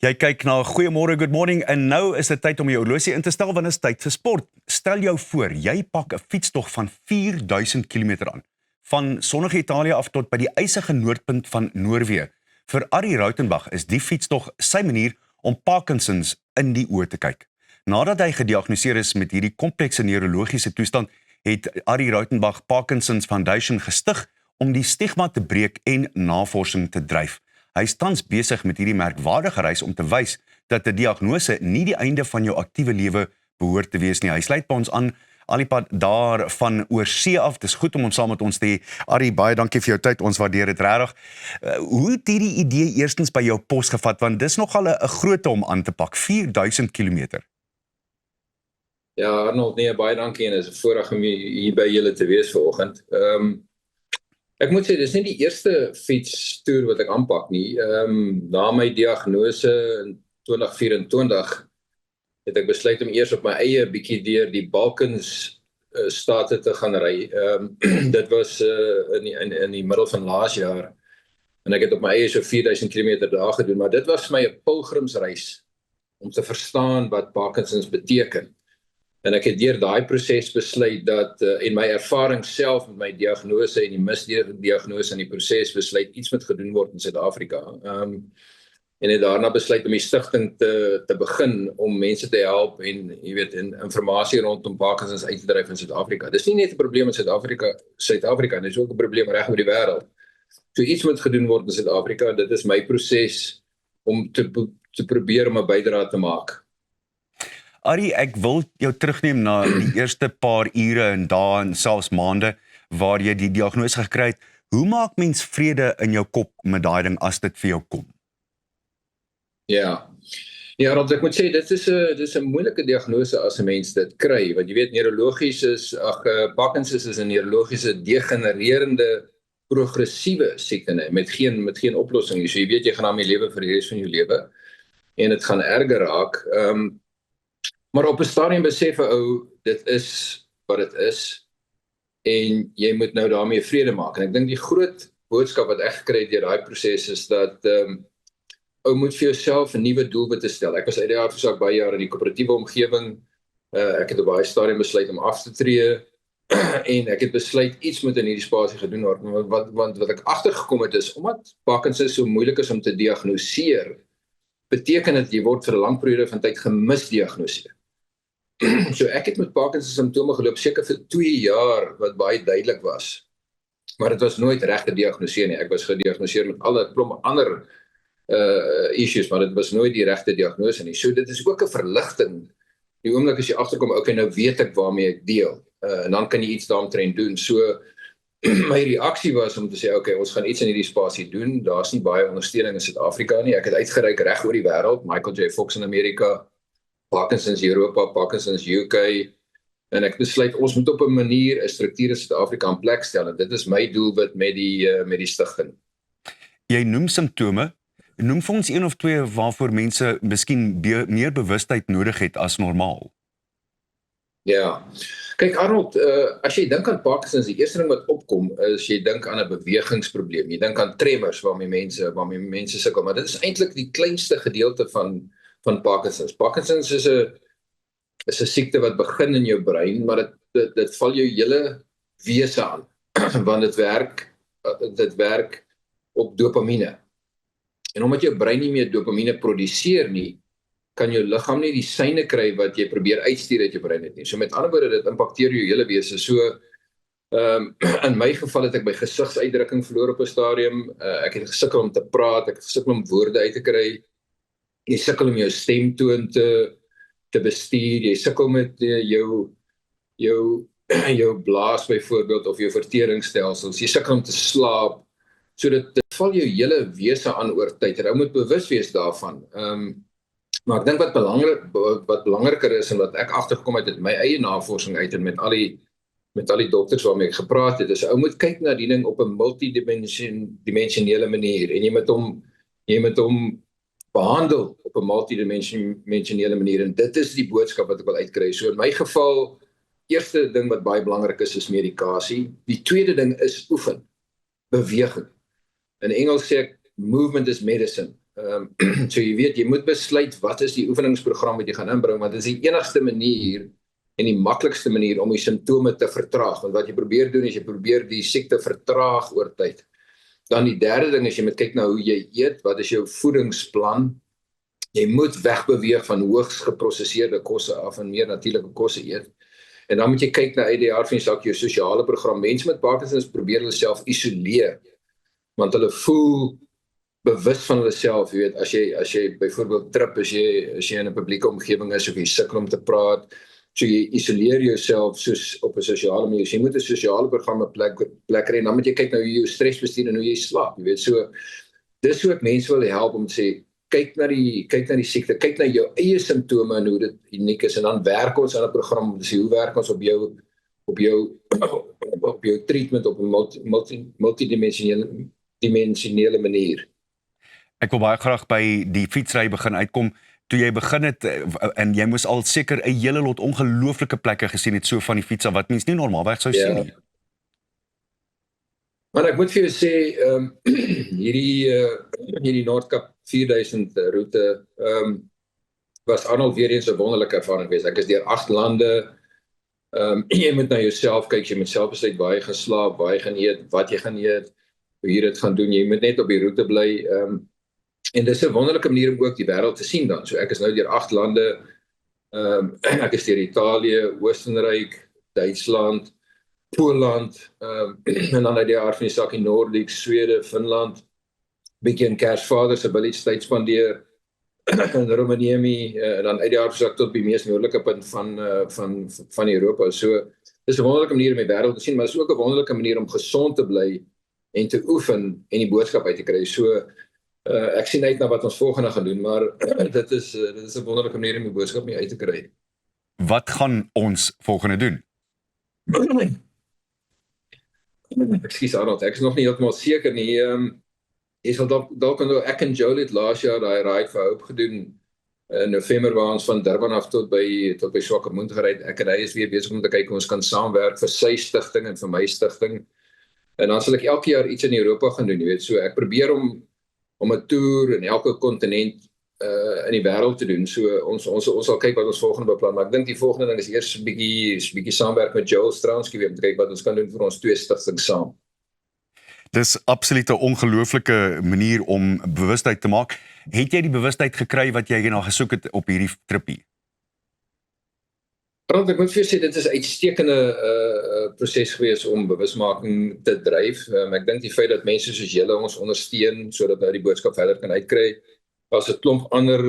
Jy kyk na Goeiemôre, Good Morning en nou is dit tyd om jou horlosie in te stel want dit is tyd vir sport. Stel jou voor, jy pak 'n fietstog van 4000 km aan, van sonnige Italië af tot by die ysige noordpunt van Noorwe. Vir Arie Rautenbach is die fietstog sy manier om Parkinsons in die oë te kyk. Nadat hy gediagnoseer is met hierdie komplekse neurologiese toestand, het Arie Rautenbach Parkinsons Foundation gestig om die stigma te breek en navorsing te dryf. Hy is tans besig met hierdie merkwaardige reis om te wys dat 'n diagnose nie die einde van jou aktiewe lewe behoort te wees nie. Hy sluit by ons aan al die pad daar van oorsee af. Dis goed om hom saam met ons te hê. Arie, baie dankie vir jou tyd. Ons waardeer dit regtig. Hoe het hierdie idee eerstens by jou pos gevat? Want dis nogal 'n grootte om aan te pak, 4000 km. Ja, Arnold, nee, baie dankie en is 'n voorreg om hier by julle te wees vanoggend. Ek moet sê, dis nie die eerste fietstoer wat ek aanpak nie. Na my diagnose in 2024 het ek besluit om eers op my eie bietjie deur die Balkans state te gaan ry. Dit was in die middel van laas jaar en ek het op my eie so 4000 km daar gedoen, maar dit was vir my 'n pilgrimsreis om te verstaan wat Parkinsons beteken. En ek het deur daai proses besluit dat en my ervaring self met my diagnose en die misdiagnose in die proses besluit iets moet gedoen word in Suid-Afrika. En het daarna besluit om die stigting te begin om mense te help en jy weet en inligting rondom Parkinsons uit te dryf in Suid-Afrika. Dis nie net 'n probleem in Suid-Afrika, dis ook 'n probleem reg oor die wêreld. So iets moet gedoen word in Suid-Afrika. Dit is my proses om te probeer om 'n bydrae te maak. Arie, ek wil jou terugneem na die eerste paar ure en dae en selfs maande waar jy die diagnose gekry het. Hoe maak mens vrede in jou kop met daai ding as dit vir jou kom? Ja, Rob, ek moet sê, dit is 'n moeilike diagnose as 'n mens dit kry, want jy weet, Parkinsons is 'n neurologiese degenererende progressiewe siekte met geen oplossing. So jy weet, jy gaan daarmee lewe vir die res van jou lewe en dit gaan erger raak. Maar op 'n stadium besef 'n ou, dit is wat dit is en jy moet nou daarmee vrede maak. En ek dink die groot boodskap wat ek gekry het deur daai proses is dat ou moet vir jouself 'n nuwe doelwit stel. Ek was uit die aard van baie jare in die koöperatiewe omgewing. Ek het op baie stadium besluit om af te tree en ek het besluit iets moet in hierdie spasie gedoen word. Want wat ek agtergekom het is, omdat Parkinsons so moeilik is om te diagnoseer, beteken dit jy word vir 'n lang periode van tyd gemisdiagnoseer. So ek het met Parkinsons simptome geloop seker vir 2 jaar wat baie duidelik was. Maar dit was nooit reg gediagnoseer nie. Ek was gediagnoseer met alle klomp ander issues, maar dit was nooit die regte diagnose nie. So dit is ook 'n verligting. Die oomblik as jy agterkom, okay, nou weet ek waarmee ek deel. En dan kan jy iets daaromtrent doen. So my reaksie was om te sê, okay, ons gaan iets in hierdie spasie doen. Daar's nie baie ondersteuning in Suid-Afrika nie. Ek het uitgereik reg oor die wêreld. Michael J. Fox in Amerika, Parkinsons Europa, Parkinsons UK, en ek besluit ons moet op 'n manier 'n struktuur in Suid-Afrika in plek stel, en dit is my doelwit met die stigting. Jy noem simptome. Noem vir ons 1 of 2 waarvoor mense miskien meer bewustheid nodig het as normaal. Ja, kyk Arnold, as jy dink aan Parkinsons, die eerste ding wat opkom is jy dink aan 'n bewegingsprobleem. Jy dink aan tremors waarmee mense sukkel, maar dit is eintlik die kleinste gedeelte van Parkinsons. Parkinsons is 'n siekte wat begin in jou brein, maar dit val jou hele wese aan, want dit werk op dopamine. En omdat jou brein nie meer dopamine produseer nie, kan jou liggaam nie die seine kry wat jy probeer uitstuur uit jou brein het nie. So met ander woorde, dit impakteer jou hele wese. So in my geval het ek my gesigsuitdrukking verloor op 'n stadium. Ek het gesukkel om te praat, ek het gesukkel om woorde uit te kry. Jy sukkel om jou stemtoon te bestuur, jy sukkel met jou blaas byvoorbeeld of jou verteringsstelsels, jy sukkel om te slaap. So dit val jou hele wese aan oor tyd. Jy moet bewus wees daarvan. Maar ek dink wat belangriker is en wat ek agtergekom het met my eie navorsing uit en met al die dokters waarmee ek gepraat het, is ou moet kyk na die ding op 'n multidimensionele manier en jy moet hom behandel op 'n multidimensionele manier, en dit is die boodskap wat ek wil uitkry. So in my geval, eerste ding wat baie belangrik is medikasie. Die tweede ding is oefen, beweging. In Engels sê ek, movement is medicine. So jy weet, jy moet besluit wat is die oefeningsprogram wat jy gaan inbring, want dit is die enigste manier en die maklikste manier om die simptome te vertraag. Want wat jy probeer doen is jy probeer die siekte vertraag oor tyd. Dan die derde ding is jy moet kyk na hoe jy eet, wat is jou voedingsplan? Jy moet wegbeweeg van hoogs geprosesseerde kosse af en meer natuurlike kosse eet. En dan moet jy kyk na uit die aard van die saak jou sosiale program. Mense met Parkinsons probeer hulle self isoleer, want hulle voel bewus van hulle self, jy weet, as jy byvoorbeeld trip, as jy in 'n publieke omgewing is, of jy sukkel om te praat, so jy isoleer jouself soos op 'n sosiale manier. So jy moet 'n sosiale program plek kry, en dan moet jy kyk na hoe jy jou stres bestuur en hoe jy slaap, jy weet, so, dis hoe ek mense wil help om te sê, kyk na die siekte, kyk na jou eie simptome en hoe dit uniek is, en dan werk ons aan 'n program om te sê, hoe werk ons op jou treatment op 'n multidimensionele manier. Ek wil baie graag by die fietsry begin uitkom. Toe jy begin het, en jy moes al seker 'n hele lot ongelooflike plekke gesien het, so van die fiets af, wat mens nie normaalweg sou sien nie. Maar ek moet vir jou sê, hierdie Noordkap 4000 roete, was Arnold weer eens 'n wonderlike ervaring geweest. Ek is deur 8 lande, jy moet na jouself kyk, jy moet self besluit waar jy gaan slaap, waar jy gaan eet, wat jy gaan eet, hoe jy dit gaan doen, jy moet net op die roete bly, en dis 'n wonderlike manier om ook die wêreld te sien dan. So ek is nou deur 8 lande, ek is deur Italië, Oostenryk, Duitsland, Poland, en dan uit die aard van die saak in Noordiek, Swede, Finland, bietjie in Kersvader se village tyd spandeer, in Roemenië, en dan uit die aard van die saak tot by die mees noordelike punt van Europa. So dis 'n wonderlike manier om die wêreld te sien, maar dis ook 'n wonderlike manier om gesond te bly en te oefen en die boodskap uit te kry. So ek sien uit na wat ons volgende gaan doen, maar dit is 'n wonderlike manier om die boodskap mee uit te kry. Wat gaan ons volgende doen? Ekskuus Arnold, ek is nog nie heeltemal seker nie. Jy sal dalk onthou, ek en Joel het laas jaar daai Ride for Hope gedoen in November, waar ons van Durban af tot by Swakopmund gery het. Ek en hy is weer besig om te kyk hoe ons kan saamwerk vir sy stigting en vir my stigting. En dan sal ek elke jaar iets in Europa gaan doen, jy weet. So ek probeer om 'n toer in elke kontinent in die wêreld te doen. So ons sal kyk wat ons volgende beplan, maar ek dink die volgende ding is eers 'n bietjie saamwerk met Joel Stransky om te kyk wat ons kan doen vir ons 2 stigtings saam. Dis absoluut 'n ongelooflike manier om bewustheid te maak. Het jy die bewustheid gekry wat jy hierna gesoek het op hierdie tripie? Want ek moet vir jou sê, dit is 'n uitstekende proses gewees om bewusmaking te dryf. Ek dink die feit dat mense soos julle ons ondersteun sodat nou die boodskap verder kan uitkry, was 'n klomp ander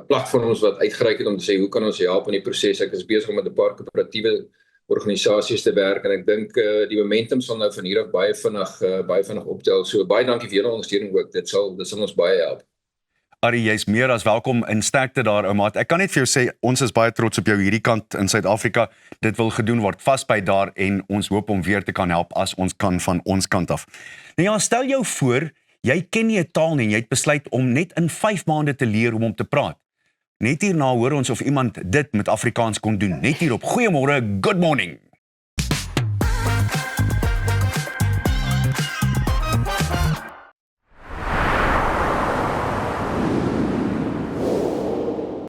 platforms wat uitgereik het om te sê hoe kan ons help in die proses. Ek is besig om met 'n paar koöperatiewe organisasies te werk, en ek dink die momentum sal nou van hier af baie vinnig optel. So baie dankie vir julle ondersteuning ook. Dit sal ons baie help. Arie, jy's meer as welkom in sterkte daar, ou maat. Ek kan net vir jou sê, ons is baie trots op jou hierdie kant in Suid-Afrika. Dit wil gedoen word vasbyt daar, en ons hoop om weer te kan help as ons kan van ons kant af. Nou ja, stel jou voor, jy ken nie 'n taal nie en jy het besluit om net in 5 maande te leer hoe om te praat. Net hierna hoor ons of iemand dit met Afrikaans kon doen. Net hier op Goeiemôre, good morning.